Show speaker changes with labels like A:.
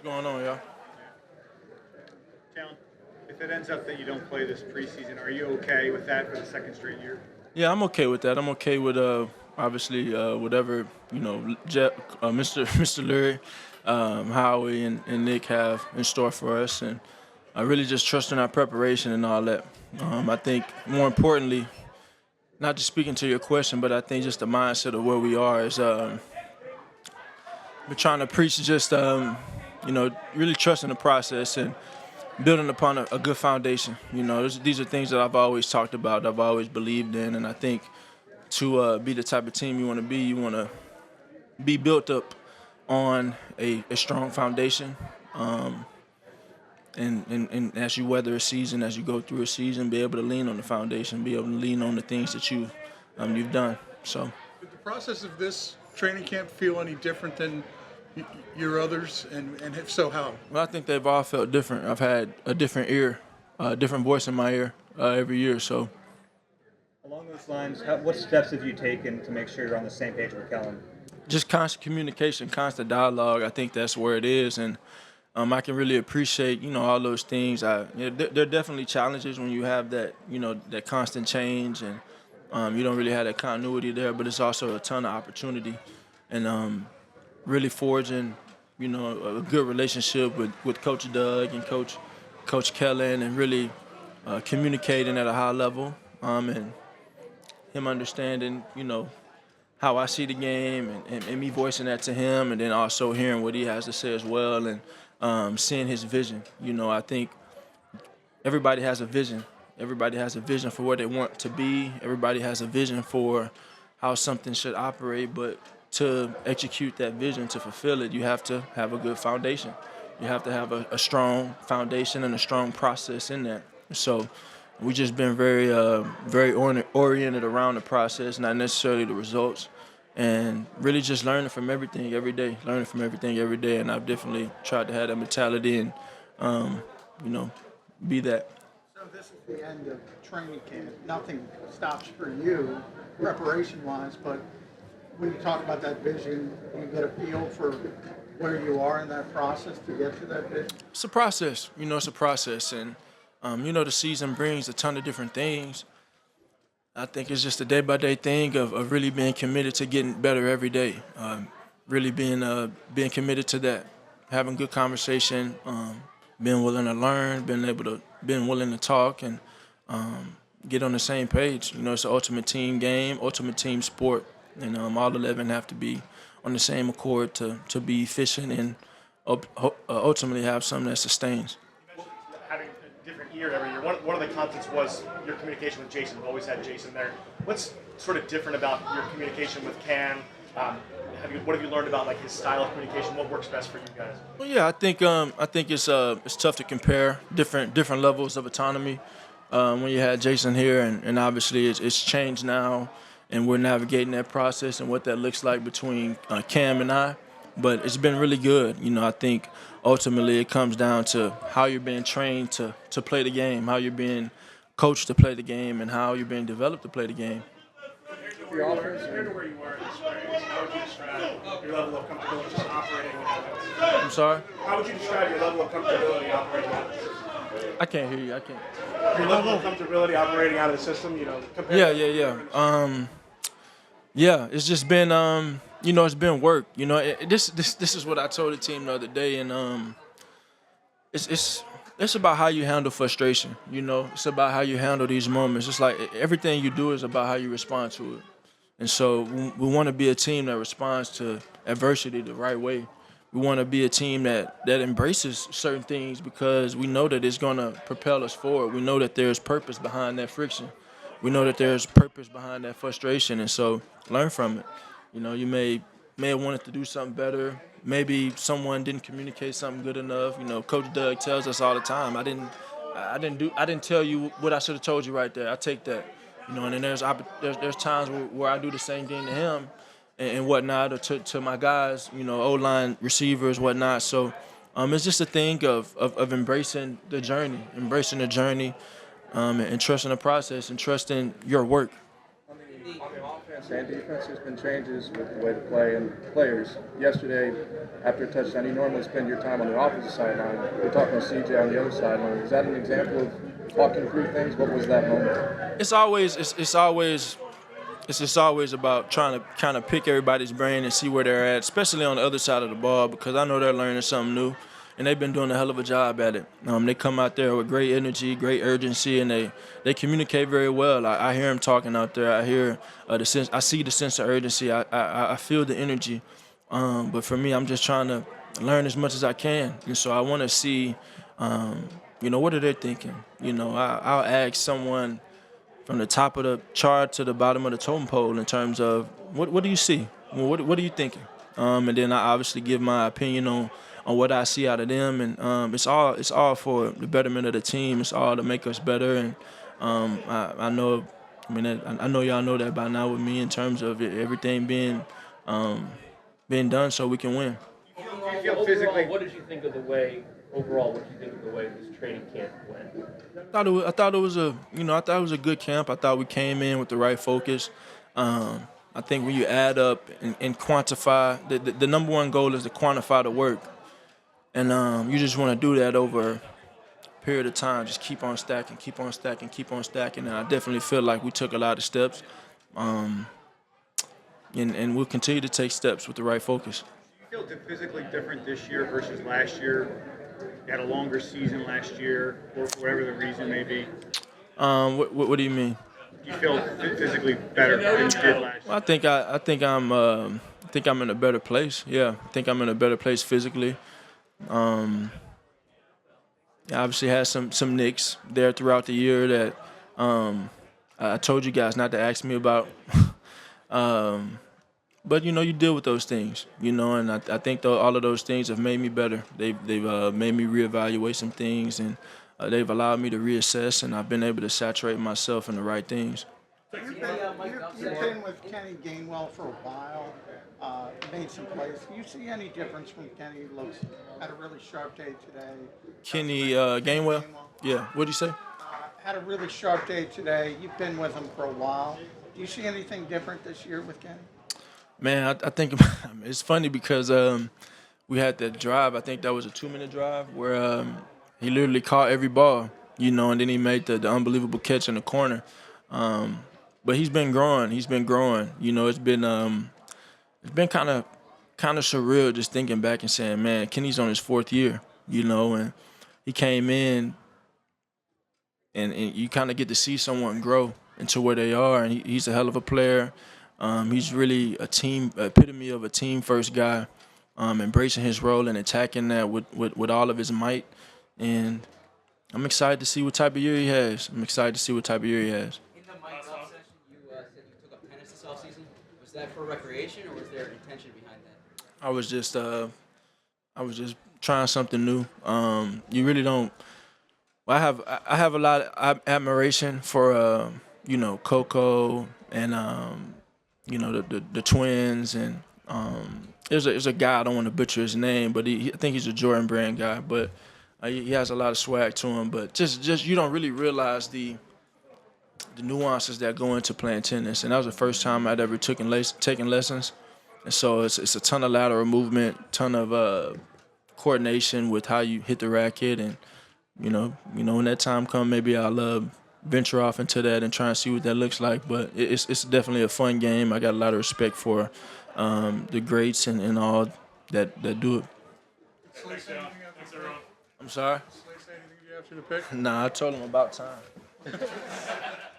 A: going on, y'all?
B: Jalen, if it ends up that you don't play this preseason, are you okay with that for the second straight year?
A: Yeah, I'm okay with that. I'm okay with obviously whatever Mr. Leary, Howie, and Nick have in store for us, and I really just trust in our preparation and all that. I think more importantly, not just speaking to your question, but I think just the mindset of where we are is we're trying to preach just really trusting the process and building upon a good foundation. These are things that I've always talked about, I've always believed in, and I think to be the type of team you want to be built up on a strong foundation. And as you weather a season, as you go through a season, be able to lean on the foundation, be able to lean on the things that you've done. So,
C: Did the process of this training camp feel any different than your others, and if so, how?
A: well, I think they've all felt different. I've had a different ear, a different voice in my ear every year. So,
D: Along those lines, what steps have you taken to make sure you're on the same page with Kellen?
A: just constant communication, constant dialogue. I think that's where it is, and I can really appreciate all those things. There are definitely challenges when you have that that constant change, and you don't really have that continuity there. But it's also a ton of opportunity, and really forging a good relationship with Coach Doug and Coach Kellen, and really communicating at a high level, and him understanding how I see the game, and me voicing that to him, and then also hearing what he has to say as well, and seeing his vision. I think everybody has a vision. Everybody has a vision for where they want to be. Everybody has a vision for how something should operate, but to execute that vision, to fulfill it, you have to have a good foundation. You have to have a strong foundation and a strong process in that. So we've just been very oriented around the process, not necessarily the results, and really just learning from everything every day, and I've definitely tried to have that mentality and, be that.
E: So this is the end of training camp. Nothing stops for you preparation-wise, but when you talk about that vision, you get a feel for where you are in that process to get to that vision?
A: It's a process, it's a process, and the season brings a ton of different things. I think it's just a day-by-day thing of really being committed to getting better every day, really being committed to that, having good conversation, being willing to learn, being willing to talk, and get on the same page. It's an ultimate team game, ultimate team sport, and all 11 have to be on the same accord to be efficient and ultimately have something that sustains.
F: Having a different year every year. One of the constants was your communication with Jason. We've always had Jason there. What's sort of different about your communication with Cam? What have you learned about his style of communication? What works best for you guys?
A: Well, yeah, I think it's tough to compare different levels of autonomy when you had Jason here, and obviously it's changed now, and we're navigating that process and what that looks like between Cam and I. But it's been really good. I think ultimately it comes down to how you're being trained to play the game, how you're being coached to play the game, and how you're being developed to play the game.
F: Compared to where you were in the spring, how would you describe your level of comfortability just operating in
A: I'm sorry?
F: How would you describe your level of comfortability operating out of the system?
A: I can't hear you. I can't.
F: Your level of comfortability operating out of the system, compared
A: Yeah. Yeah, it's just been it's been work. This is what I told the team the other day, and it's about how you handle frustration. It's about how you handle these moments. It's like everything you do is about how you respond to it. And so we want to be a team that responds to adversity the right way. We want to be a team that embraces certain things because we know that it's going to propel us forward. We know that there's purpose behind that friction. We know that there's purpose behind that frustration, and so learn from it. You may have wanted to do something better. Maybe someone didn't communicate something good enough. Coach Doug tells us all the time, I didn't tell you what I should have told you right there. I take that. And then there's times where I do the same thing to him and whatnot, or to my guys, O-line receivers, whatnot. So it's just a thing of embracing the journey, and trusting the process and trusting your work.
F: on the
G: offense and defense, there's been changes with the way to play and players. Yesterday, after a touchdown, you normally spend your time on the opposite sideline. We're talking with CJ on the other sideline. Is that an example of walking through things? What was that moment?
A: It's just always about trying to kind of pick everybody's brain and see where they're at, especially on the other side of the ball, because I know they're learning something new, and they've been doing a hell of a job at it. They come out there with great energy, great urgency, and they communicate very well. I hear them talking out there. I hear the sense. I see the sense of urgency. I feel the energy. But for me, I'm just trying to learn as much as I can, and so I want to see, what are they thinking? I'll ask someone from the top of the chart to the bottom of the totem pole in terms of what do you see? Well, what are you thinking? And then I obviously give my opinion on what I see out of them, and it's all for the betterment of the team. It's all to make us better, and I know, I know y'all know that by now with me in terms of everything being done so we can win.
B: physically-
H: What did you think of the way overall? What did you think of the way this training camp went?
A: I thought it was a good camp. I thought we came in with the right focus. I think when you add up and quantify, the number one goal is to quantify the work, and you just want to do that over a period of time. Just keep on stacking, keep on stacking, keep on stacking. And I definitely feel like we took a lot of steps, and we'll continue to take steps with the right focus.
B: Do you feel physically different this year versus last year? You had a longer season last year, or for whatever the reason may be.
A: What do you mean?
B: Do you feel physically better than you did last year?
A: Well, I think I'm in a better place. Yeah, I think I'm in a better place physically. I obviously had some nicks there throughout the year that I told you guys not to ask me about. But you deal with those things, and I think all of those things have made me better. They've made me reevaluate some things, and they've allowed me to reassess, and I've been able to saturate myself in the right things.
E: You've been with Kenny Gainwell for a while, made some plays. Do you see any difference from Kenny? He looks had a really sharp day today.
A: Kenny Gainwell? Yeah, what'd you say?
E: Had a really sharp day today. You've been with him for a while. Do you see anything different this year with Kenny?
A: Man, I think it's funny because we had that drive. I think that was a 2-minute drive where he literally caught every ball, and then he made the unbelievable catch in the corner. But he's been growing. It's been kind of surreal just thinking back and saying, man, Kenny's on his 4th year, and he came in and you kind of get to see someone grow into where they are, and he's a hell of a player. He's really epitome of a team-first guy, embracing his role and attacking that with all of his might. And I'm excited to see what type of year he has.
I: In the Mike Love session, you said you took up tennis this offseason. Was that for recreation, or was there an intention behind that?
A: I was just trying something new. You really don't. I have a lot of admiration for Coco and the twins, and there's a guy, I don't want to butcher his name, but I think he's a Jordan Brand guy, but he has a lot of swag to him. But just you don't really realize the nuances that go into playing tennis, and that was the first time I'd ever taken lessons, and so it's a ton of lateral movement, ton of coordination with how you hit the racket, and when that time comes, maybe I'll venture off into that and try and see what that looks like. But it's definitely a fun game. I got a lot of respect for the greats and all that do it. I'm sorry?
C: Anything you after the pick?
A: Nah, I told him about time.